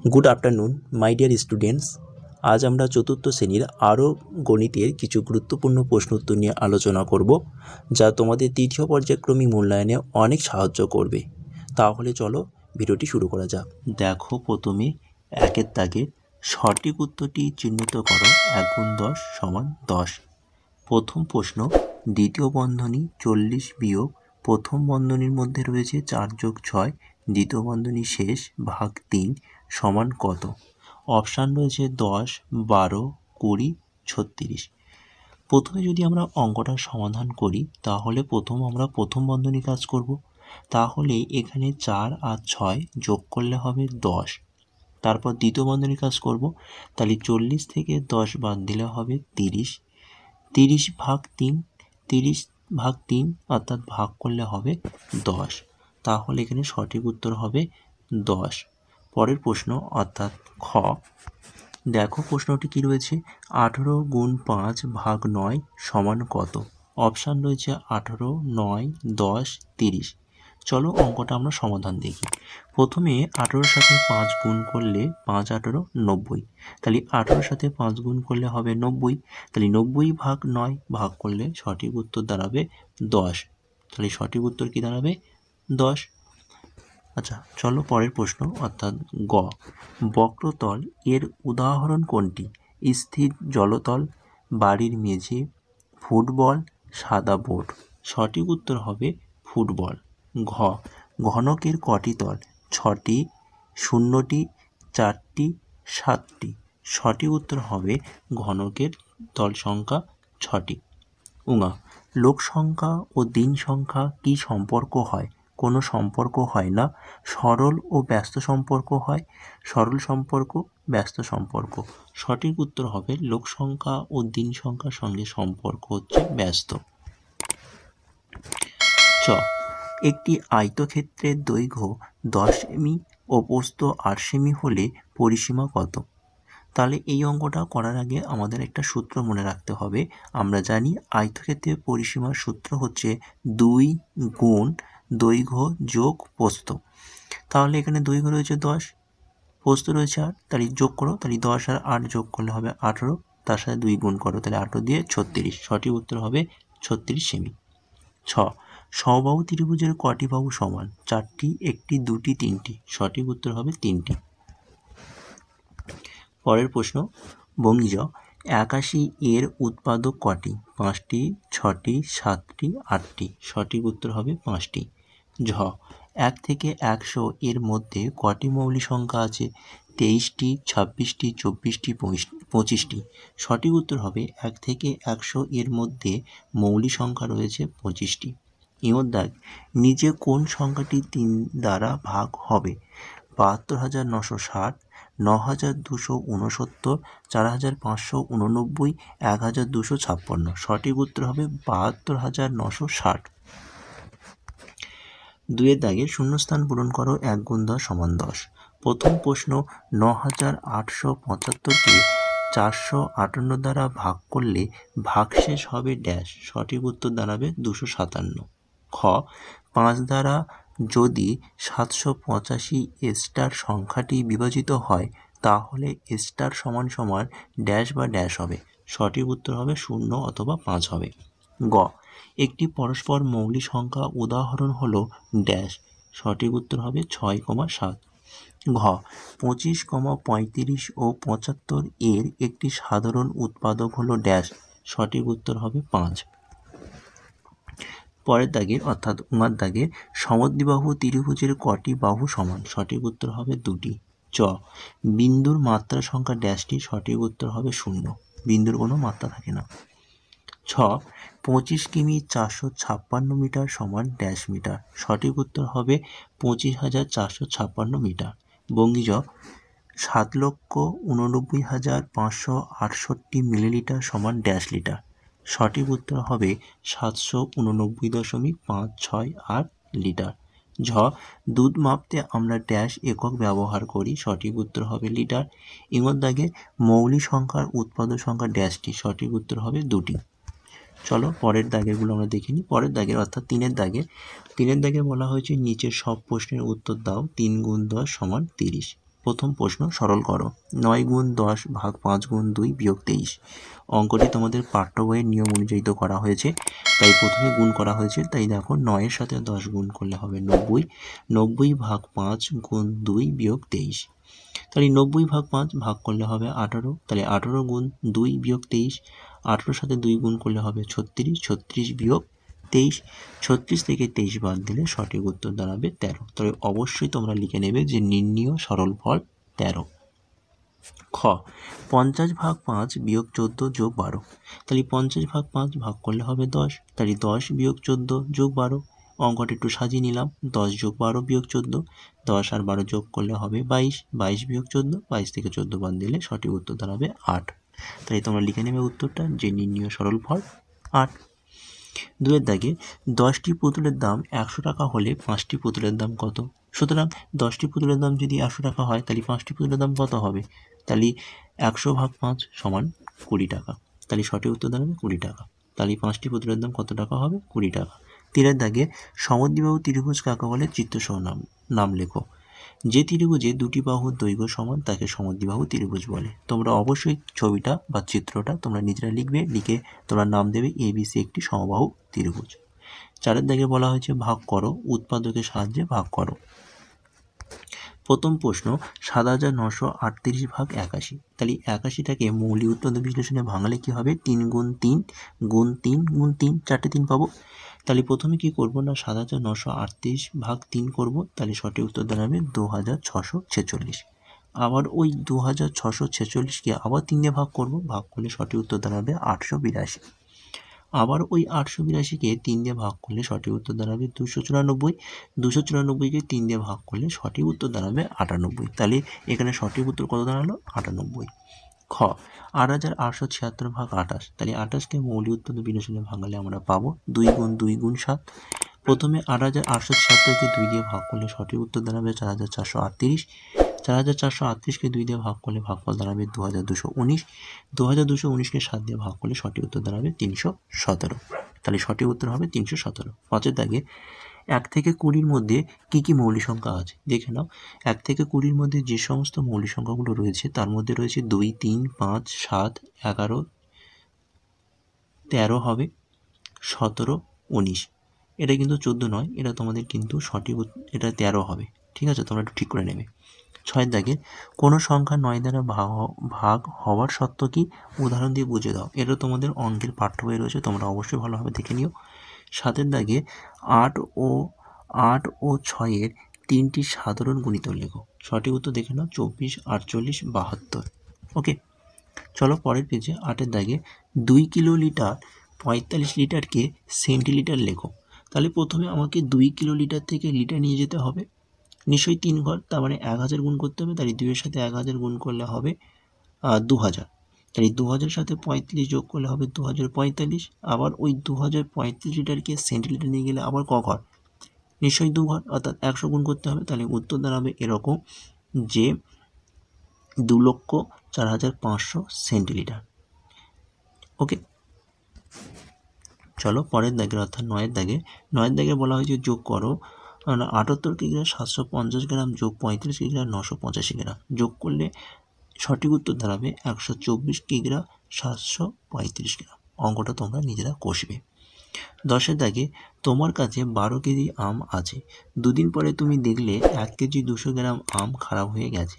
Good afternoon my dear students. আজ আমরা চতুর্থ শ্রেণীর আরও গণিতের কিছু গুরুত্বপূর্ণ প্রশ্ন উত্তর নিয়ে আলোচনা করব, যা তোমাদের তৃতীয় পর্যায়ক্রমিক মূল্যায়নে অনেক সাহায্য করবে। তাহলে চলো ভিডিওটি শুরু করা যাক। দেখো, প্রথমে একের দাগে সঠিক উত্তরটি চিহ্নিত করো। 1 গুণ 10 সমান 10। প্রথম প্রশ্ন, দ্বিতীয় বন্ধনী 40 বিয়োগ প্রথম বন্ধনীর মধ্যে রয়েছে 4 যোগ 6, দ্বিতীয় বন্ধনী শেষ ভাগ 3 সমান কত? অপশান রয়েছে 10, 12, 20, 36। প্রথমে যদি আমরা অঙ্কটার সমাধান করি তাহলে আমরা প্রথম বন্ধনী কাজ করব। তাহলে এখানে 4 আর 6 যোগ করলে হবে 10। তারপর দ্বিতীয় বন্ধনী কাজ করব, তাহলে 40 থেকে 10 বাদ দিলে হবে 30। 30 ভাগ 3, 30 ভাগ 3 অর্থাৎ ভাগ করলে হবে 10। তাহলে এখানে সঠিক উত্তর হবে 10। পরের প্রশ্ন অর্থাৎ খ, দেখো প্রশ্নটি কি রয়েছে, 18 গুণ 5 ভাগ 9 সমান কত? অপশান রয়েছে 18, 9, 10, 30। চলো অঙ্কটা আমরা সমাধান দেখি। প্রথমে 18-র সাথে 5 গুণ করলে 5 18 90। তাহলে 18-র সাথে 5 গুণ করলে হবে 90। তাহলে 90 ভাগ 9 ভাগ করলে সঠিক উত্তর দাঁড়াবে 10। তাহলে সঠিক উত্তর কি দাঁড়াবে? 10। আচ্ছা, চলো পরের প্রশ্ন অর্থাৎ গ, বক্রতল এর উদাহরণ কোনটি? স্থির জলতল, বাড়ির মেঝে, ফুটবল, সাদা বোর্ড। সঠিক উত্তর হবে ফুটবল। ঘ, ঘনকের কটি তল? 6টি, 0টি, 4টি, 7টি। সঠিক উত্তর হবে ঘনকের তল সংখ্যা 6টি। উঙা, লোক সংখ্যা ও দিন সংখ্যা কি সম্পর্ক হয়? কোনো সম্পর্ক হয় না, সরল ও ব্যস্ত সম্পর্ক হয়। সরল সম্পর্ক, ব্যস্ত সম্পর্ক। সঠিক উত্তর হবে লোক সংখ্যা ও দিন সংখ্যার সঙ্গে সম্পর্ক হচ্ছে ব্যস্ত। চ, একটি আয়তক্ষেত্রের দৈর্ঘ্য 10 সেমি ও প্রস্থ 8 সেমি হলে পরিসীমা কত? তাহলে এই অঙ্কটা করার আগে আমাদের একটা সূত্র মনে রাখতে হবে। আমরা জানি আয়তক্ষেত্রের পরিসীমার সূত্র হচ্ছে 2 গুণ দৈর্ঘ্য যোগ প্রস্থ। তাহলে এখানে দৈর্ঘ্য রয়েছে 10, প্রস্থ রয়েছে 8, তাহলে যোগ করো। তাহলে 10 আর 8 যোগ করলে হবে 18, তার সাথে 2 গুণ করো, তাহলে 18 দিয়ে 36। সঠিক উত্তর হবে 36 সেমি। ছ, সমবাহু ত্রিভুজের কটি বাহু সমান? 4টি, 1টি, 2টি, 3টি। সঠিক উত্তর হবে 3টি। পরের প্রশ্ন, ভঙ্গিজ 81 এর উৎপাদক কটি? 5টি, 6টি, 7টি, 8টি। সঠিক উত্তর হবে 5টি। ঝ, 1 থেকে 100 এর মধ্যে কটি মৌলিক সংখ্যা আছে? 23টি, 26টি, 24টি, 25টি। সঠিক উত্তর হবে 1 থেকে 100 এর মধ্যে মৌলিক সংখ্যা রয়েছে 25টি। ইমদ্দাগ, নিচে কোন সংখ্যাটি 3 দ্বারা ভাগ হবে? 72,960, 9,269, 4,589, 1,256। সঠিক উত্তর হবে 72,960। 2-এর দাগে শূন্যস্থান পূরণ করো। 1 গুণ 10 সমান 10। প্রথম প্রশ্ন, 9,875কে 458 দ্বারা ভাগ করলে ভাগশেষ হবে ড্যাশ। সঠিক উত্তর দাঁড়াবে 257। খ, 5 দ্বারা যদি 785 স্টার সংখ্যাটি বিভাজিত হয় তাহলে স্টার সমান সমান ড্যাশ বা ড্যাশ হবে। সঠিক উত্তর হবে 0 অথবা 5 হবে। গ, একটি পরস্পর মৌলিক সংখ্যা উদাহরণ হলো ড্যাশ। সঠিক উত্তর হবে 6,7। ঘ, 25, 35 ও 75 এর একটি সাধারণ উৎপাদক হলো ড্যাশ। সঠিক উত্তর হবে 5। পরের দাগের অর্থাৎ উঙার দাগের সমদ্বিবাহু ত্রিভুজের কটি বাহু সমান? সঠিক উত্তর হবে 2টি। চ, বিন্দুর মাত্রা সংখ্যা ড্যাশটি। সঠিক উত্তর হবে 0, বিন্দুর কোনো মাত্রা থাকে না। ছ, 25 কিমি 456 মিটার সমান ড্যাশ মিটার। সঠিক উত্তর হবে 25,456 মিটার। বঙ্গিজ 7,89,568 মিলিলিটার সমান ড্যাশ লিটার। সঠিক উত্তর হবে 799.568 লিটার। ঝ, দুধ মাপতে আমরা ড্যাশ একক ব্যবহার করি। সঠিক উত্তর হবে লিটার। ইঙর দাগে মৌলিক সংখ্যার উৎপাদক সংখ্যা ড্যাশটি। সঠিক উত্তর হবে 2টি। চলো পরের দাগেরগুলো আমরা দেখিনি। পরের দাগের অর্থাৎ 3-এর দাগে বলা হয়েছে নিচের সব প্রশ্নের উত্তর দাও। 3 গুণ 10 সমান 30। প্রথম প্রশ্ন সরল করো। 9 গুণ 10 ভাগ 5 গুণ 2 বিয়োগ 23। অঙ্কটি তোমাদের পাঠ্য বইয়ের নিয়ম অনুযায়ী তো করা হয়েছে, তাই প্রথমে গুণ করা হয়েছে। তাই দেখো 9-এর সাথে 10 গুণ করলে হবে 90। 90 ভাগ 5 গুণ 2 বিয়োগ 23। তাহলে 90 ভাগ 5 ভাগ করলে হবে 18। তাহলে 18 গুণ 2 বিয়োগ 23। 18-এর সাথে 2 গুণ করলে হবে 36। 36 বিয়োগ 23। 36 থেকে 23 বাদ দিলে সঠিক উত্তর দাঁড়াবে 13। তবে অবশ্যই তোমরা লিখে নেবে যে নির্ণীয় সরলফল 13। খ 50 ভাগ 5 বিয়োগ 14 যোগ 12। তাহলে 50 ভাগ 5 ভাগ করলে হবে 10। তাহলে 10 বিয়োগ 14 যোগ 12। অঙ্কটা একটু সাজিয়ে নিলাম। 10 যোগ 12 বিয়োগ 14। 10 আর 12 যোগ করলে হবে 22। 22 বিয়োগ 14। 22 থেকে 14 বাদ দিলে সঠিক উত্তর দাঁড়াবে 8। তাই তোমরা লিখে নেবে উত্তরটা যে নির্ণীয় সরলফল 8। 2-এর দাগে 10টি পুতুলের দাম 100 টাকা হলে 5টি পুতুলের দাম কত? সুতরাং 10টি পুতুলের দাম যদি 100 টাকা হয় তাহলে 5টি পুতুলের দাম কত হবে? তাহলে 100 ভাগ 5 সমান 20 টাকা। তাহলে সঠিক উত্তর দাঁড়াবে 20 টাকা। তাহলে 5টি পুতুলের দাম কত টাকা হবে? 20 টাকা। 3-এর দাগে সমদ্বিবাহু ত্রিভুজ কাকে বলে? চিত্রসহ নাম লেখো। যে ত্রিভুজে দুটি বাহুর দৈর্ঘ্য সমান তাকে সমদ্বিবাহু ত্রিভুজ বলে। তোমরা অবশ্যই ছবিটা বা চিত্রটা তোমরা নিজেরা লিখবে, লিখে তোমরা নাম দেবে ABC একটি সমবাহু ত্রিভুজ। 4-এর দাগে বলা হয়েছে ভাগ করো, উৎপাদকের সাহায্যে ভাগ করো। প্রথম প্রশ্ন 7938 ভাগ 81। তাহলে 81টাকে মৌলিক উৎপাদক বিশ্লেষণে ভাঙালে কি হবে? 3 গুণ 3 গুণ 3 গুণ 3, 4টে 3 পাবো। তাহলে প্রথমে কি করব না 7938 ভাগ 3 করব। তাহলে সঠিক উত্তর দাঁড়াবে 2646। আবার ওই 2646কে আবার 3 দিয়ে ভাগ করব। ভাগ করলে সঠিক উত্তর দাঁড়াবে 882। আবার ওই 882কে 3 দিয়ে ভাগ করলে সঠিক উত্তর দাঁড়াবে 294। 294কে 3 দিয়ে ভাগ করলে সঠিক উত্তর দাঁড়াবে 98। তাহলে এখানে সঠিক উত্তর কত দাঁড়ালো? 98। খ 8876 ভাগ 28। তাহলে 28কে মৌলিক উৎপাদক বিশ্লেষণে ভাঙালে আমরা পাবো 2 গুণ 2 গুণ 7। প্রথমে 8876কে 2 দিয়ে ভাগ করলে সঠিক উত্তর দাঁড়াবে 4438। 4438কে 2 দিয়ে ভাগ করলে ভাগফল দাঁড়াবে 2219। 2219কে 7 দিয়ে ভাগ করলে সঠিক উত্তর দাঁড়াবে 317। তাহলে সঠিক উত্তর হবে 317। 5-এর দাগে 1 থেকে 20-র মধ্যে কি কি মৌলিক সংখ্যা আছে দেখে নাও। 1 থেকে 20-র মধ্যে যে সমস্ত মৌলিক সংখ্যাগুলো রয়েছে তার মধ্যে রয়েছে 2, 3, 5, 7, 11, 13 হবে, 17, 19। এটা কিন্তু 14 নয়, এটা তোমাদের কিন্তু সঠিক এটা 13 হবে। ঠিক আছে, তোমরা একটু ঠিক করে নেবে। 6-এর দাগে কোনো সংখ্যা 9 দ্বারা ভাগ হওয়ার সত্ত্ব কি? উদাহরণ দিয়ে বুঝে দাও। এটা তোমাদের অঙ্কের পাঠ্য বই রয়েছে, তোমরা অবশ্যই ভালোভাবে দেখে নিও। 7-এর দাগে 8 ও 6-এর 3টি সাধারণ গুণিতক লেখো। সঠিক উত্তর দেখে নাও 24, 48, 72। ওকে, চলো পরের পেজে। 8-এর দাগে 2 কিলোলিটার 45 লিটারকে সেন্টিলিটার লেখো। তাহলে প্রথমে আমাকে 2 কিলোলিটার থেকে লিটার নিয়ে যেতে হবে, নিশ্চয়ই 3 ঘর, তার মানে 1000 গুণ করতে হবে। তাহলে 2-এর সাথে 1000 গুণ করলে হবে 2000। তাহলে 2000-এর সাথে 35 যোগ করলে হবে 2045। আবার ওই 2045 লিটারকে সেন্টিলিটার নিয়ে গেলে আবার ক ঘর? নিশ্চয়ই 2 ঘর, অর্থাৎ 100 গুণ করতে হবে। তাহলে উত্তর দাঁড়াবে এরকম যে 2,04,500 সেন্টিলিটার। ওকে, চলো পরের দাগের অর্থাৎ 9-এর দাগে। 9-এর দাগে বলা হয়েছে যোগ করো 78 কিগ্রা 750 গ্রাম যোগ 35 কিগ্রা 985 গ্রাম। যোগ করলে সঠিক উত্তর দাঁড়াবে 124 কিগ্রা 735 গ্রাম। অঙ্কটা তোমরা নিজেরা কষবে। 10-এর দাগে তোমার কাছে 12 কেজি আম আছে। দুদিন পরে তুমি দেখলে 1 কেজি 200 গ্রাম আম খারাপ হয়ে গেছে।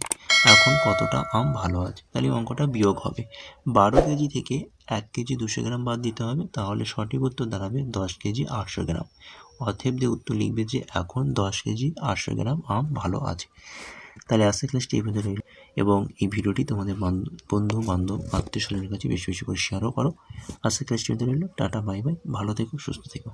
এখন কতটা আম ভালো আছে? তাহলে অঙ্কটা বিয়োগ হবে। 12 কেজি থেকে 1 কেজি 200 গ্রাম বাদ দিতে হবে, তাহলে সঠিক উত্তর দাঁড়াবে 10 কেজি 800 গ্রাম। অতএব যে উত্তর লিখবে যে এখন 10 কেজি 800 গ্রাম আম ভালো আছে। তাহলে আজকে ক্লাসটি এই পর্যন্ত রইল, এবং এই ভিডিওটি তোমাদের বন্ধু বান্ধব আত্মীয় স্বজনের কাছে বেশি বেশি করে শেয়ারও করো। আজকে ক্লাসটি এই পর্যন্ত রইল। টাটা, বাই বাই, ভালো থেকো, সুস্থ থেকো।